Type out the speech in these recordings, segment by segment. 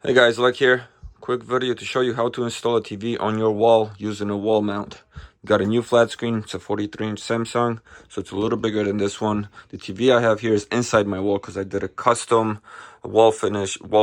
Hey guys, Lech here. Quick video to show you how to install a TV on your wall using a wall mount. Got a new flat screen. It's a 43-inch Samsung, so it's a little bigger than this one. The TV I have here is inside my wall because I did a custom wall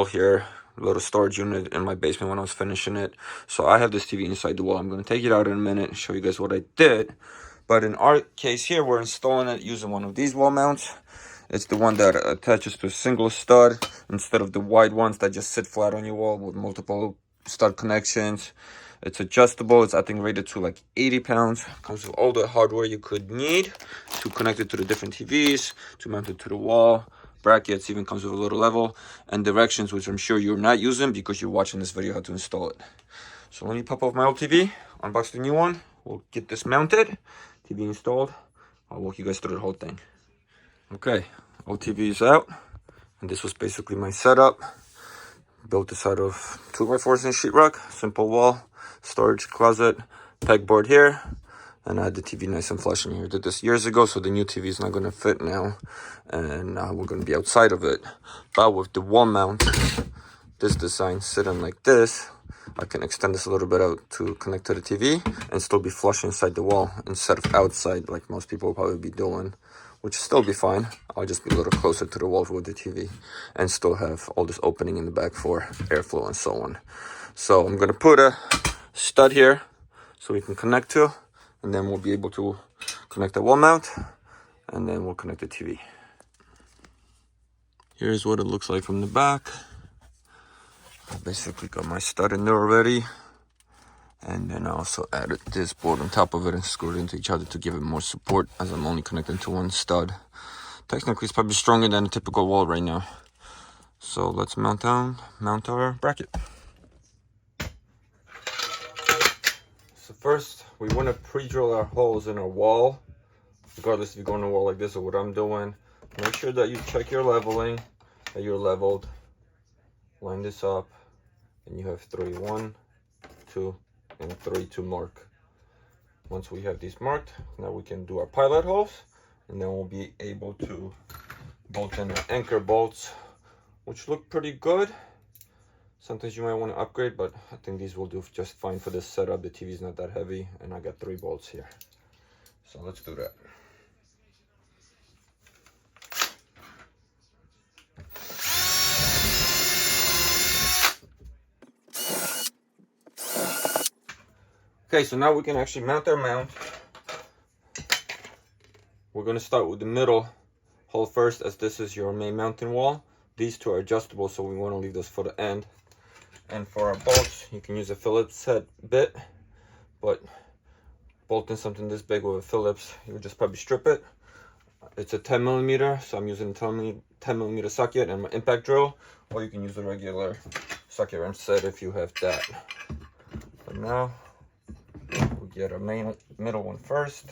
here, a little storage unit in my basement when I was finishing it. So I have this TV inside the wall. I'm going to take it out in a minute and show you guys what I did. But in our case here, we're installing it using one of these wall mounts. It's the one that attaches to a single stud instead of the wide ones that just sit flat on your wall with multiple stud connections. It's adjustable. It's, I think, rated to like 80 pounds. Comes with all the hardware you could need to connect it to the different TVs, to mount it to the wall. Brackets, even comes with a little level, and directions, which I'm sure you're not using because you're watching this video how to install it. So let me pop off my old TV, unbox the new one. We'll get this mounted, TV installed. I'll walk you guys through the whole thing. Okay, OTV is out, and this was basically my setup. Built this out of 2x4s and sheetrock, simple wall, storage closet, pegboard here, and I had the TV nice and flush in here. Did this years ago, so the new TV is not going to fit now, and we're going to be outside of it. But with the wall mount, this design sitting like this, I can extend this a little bit out to connect to the TV and still be flush inside the wall instead of outside like most people will probably be doing, which still be fine. I'll just be a little closer to the wall with the TV and still have all this opening in the back for airflow and so on. So I'm going to put a stud here so we can connect to, and then we'll be able to connect the wall mount, and then we'll connect the TV. Here's what it looks like from the back. I basically got my stud in there already, and then I also added this board on top of it and screwed it into each other to give it more support, as I'm only connecting to one stud. Technically, it's probably stronger than a typical wall right now. So let's mount our bracket. So first, we want to pre-drill our holes in our wall, regardless if you're going to a wall like this or what I'm doing. Make sure that you check your leveling, that you're leveled. Line this up, and you have 3, 1, 2, and 3 to mark. Once we have these marked, now we can do our pilot holes, and then we'll be able to bolt in our anchor bolts, which look pretty good. Sometimes you might want to upgrade, but I think these will do just fine for this setup. The TV is not that heavy, and I got 3 bolts here. So let's do that. Okay, so now we can actually mount our mount. We're going to start with the middle hole first, as this is your main mounting wall. These two are adjustable, so we want to leave those for the end. And for our bolts, you can use a Phillips head bit, but bolting something this big with a Phillips, you would just probably strip it. It's a 10 millimeter, so I'm using 10 millimeter socket and my impact drill, or you can use a regular socket wrench set if you have that. But now, we get our middle one first.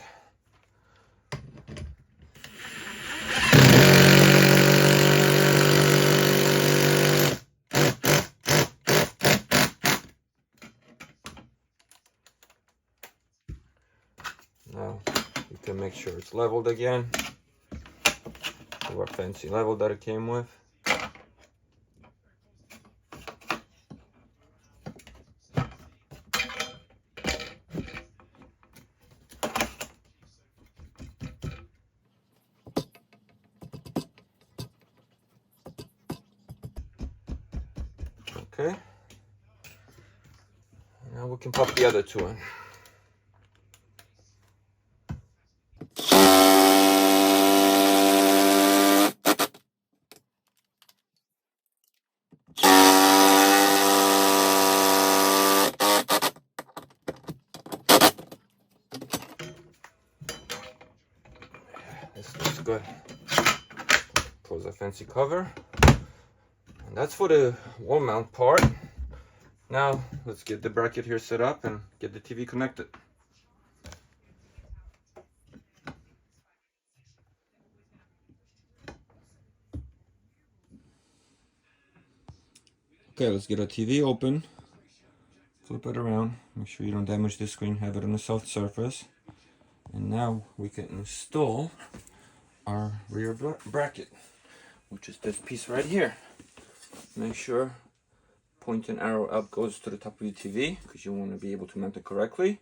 Now you can make sure it's leveled again with our fancy level that it came with. Okay, now we can pop the other two in. This looks good. Close the fancy cover. And that's for the wall mount part. Now let's get the bracket here set up and get the TV connected. Okay, let's get our TV open. Flip it around. Make sure you don't damage the screen. Have it on a soft surface. And now we can install our rear bracket, which is this piece right here. Make sure pointing arrow up goes to the top of your TV because you want to be able to mount it correctly.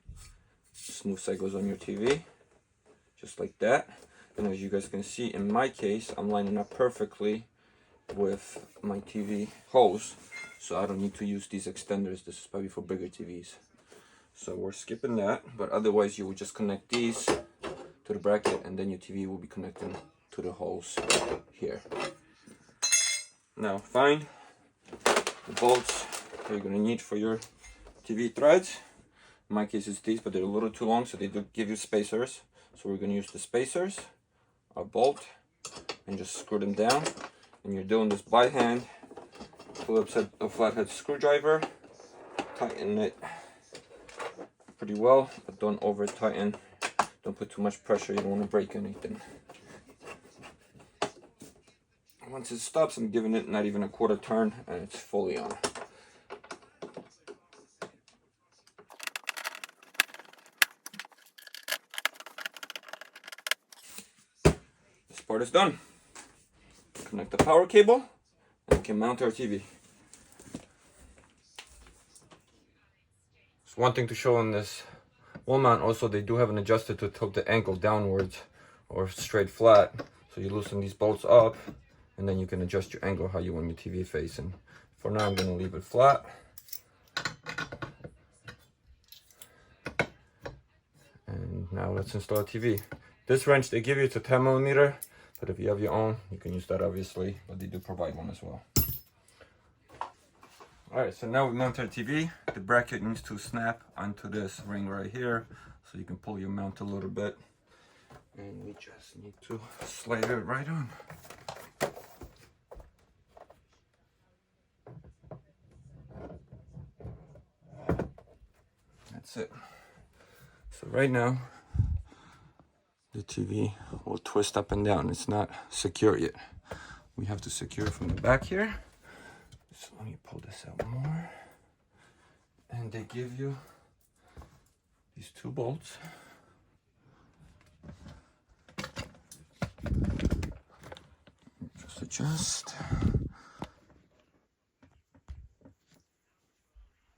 Smooth side goes on your TV, just like that. And as you guys can see, in my case, I'm lining up perfectly with my TV hose, so I don't need to use these extenders. This is probably for bigger TVs. So we're skipping that, but otherwise you would just connect these to the bracket and then your TV will be connecting to the hose here. Now find the bolts that you're going to need for your TV threads. In my case it's these, but they're a little too long, so they do give you spacers. So we're going to use the spacers, our bolt, and just screw them down. And you're doing this by hand. Phillips had a flathead screwdriver, tighten it pretty well, but don't over tighten. Don't put too much pressure, you don't want to break anything. Once it stops, I'm giving it not even a quarter turn and it's fully on. This part is done. Connect the power cable and we can mount our TV. So one thing to show on this wall mount, also they do have an adjuster to tilt the angle downwards or straight flat. So you loosen these bolts up and then you can adjust your angle how you want your TV facing. For now I'm going to leave it flat. And now let's install a TV. This wrench they give you, it's a 10mm, but if you have your own you can use that obviously, but they do provide one as well. Alright, so now we mount our TV. The bracket needs to snap onto this ring right here, so you can pull your mount a little bit. And we just need to slide it right on. That's it. So right now, the TV will twist up and down. It's not secure yet. We have to secure it from the back here. So let me pull this out more. And they give you these two bolts. Just adjust.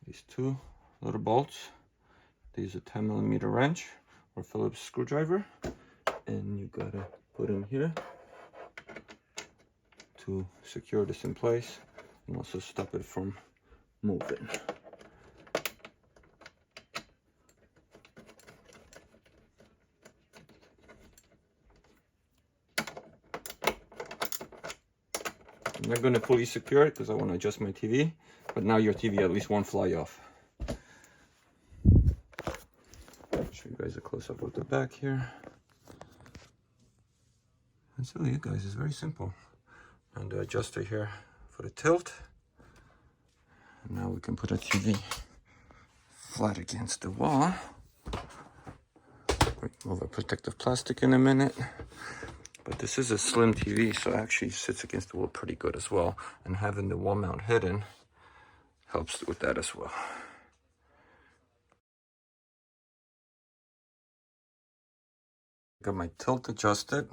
These two little bolts. They use a 10mm wrench or Phillips screwdriver. And you gotta put them here to secure this in place and also stop it from moving. I'm not going to fully secure it because I want to adjust my TV, but now your TV at least won't fly off. I'll show you guys a close-up of the back here. That's really it, guys. It's very simple. And the adjuster here for the tilt. And now we can put a TV flat against the wall. Remove the protective plastic in a minute. But this is a slim TV, so it actually sits against the wall pretty good as well. And having the wall mount hidden helps with that as well. Got my tilt adjusted.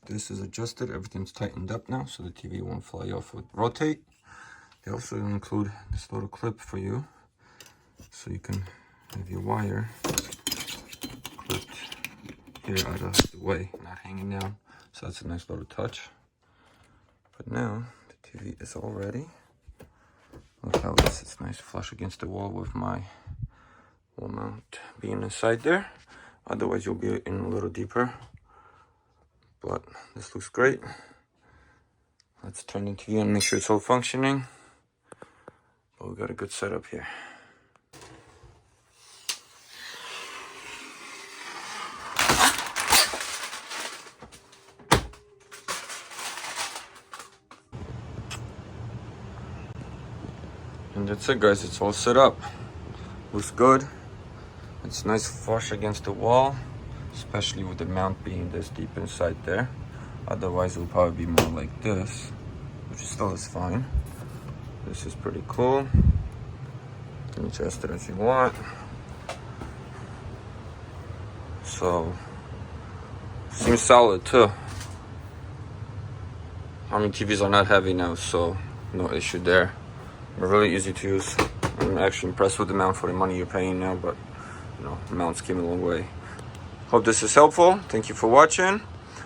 This is adjusted, everything's tightened up now, so the TV won't fly off with rotate. They also include this little clip for you, so you can have your wire clipped here out of the way, not hanging down. So that's a nice little touch. But now the TV is all ready. Look how it sits nice flush against the wall with my wall mount being inside there. Otherwise you'll be in a little deeper. But this looks great. Let's turn the TV on and make sure it's all functioning. But we got a good setup here. And that's it, guys. It's all set up. Looks good. It's nice flush against the wall, especially with the mount being this deep inside there. Otherwise, it will probably be more like this, which still is fine. This is pretty cool. You can adjust it as you want. So, seems solid too. I mean, TVs are not heavy now, so no issue there. They're really easy to use. I'm actually impressed with the mount for the money you're paying now, but you know, mounts came a long way. Hope this is helpful. Thank you for watching.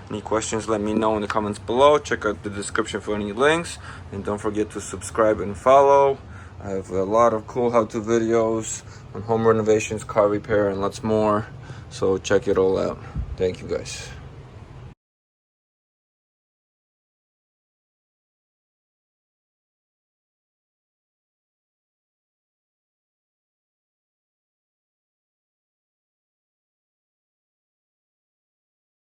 Any questions, let me know in the comments below. Check out the description for any links. And don't forget to subscribe and follow. I have a lot of cool how-to videos on home renovations, car repair, and lots more. So check it all out. Thank you guys.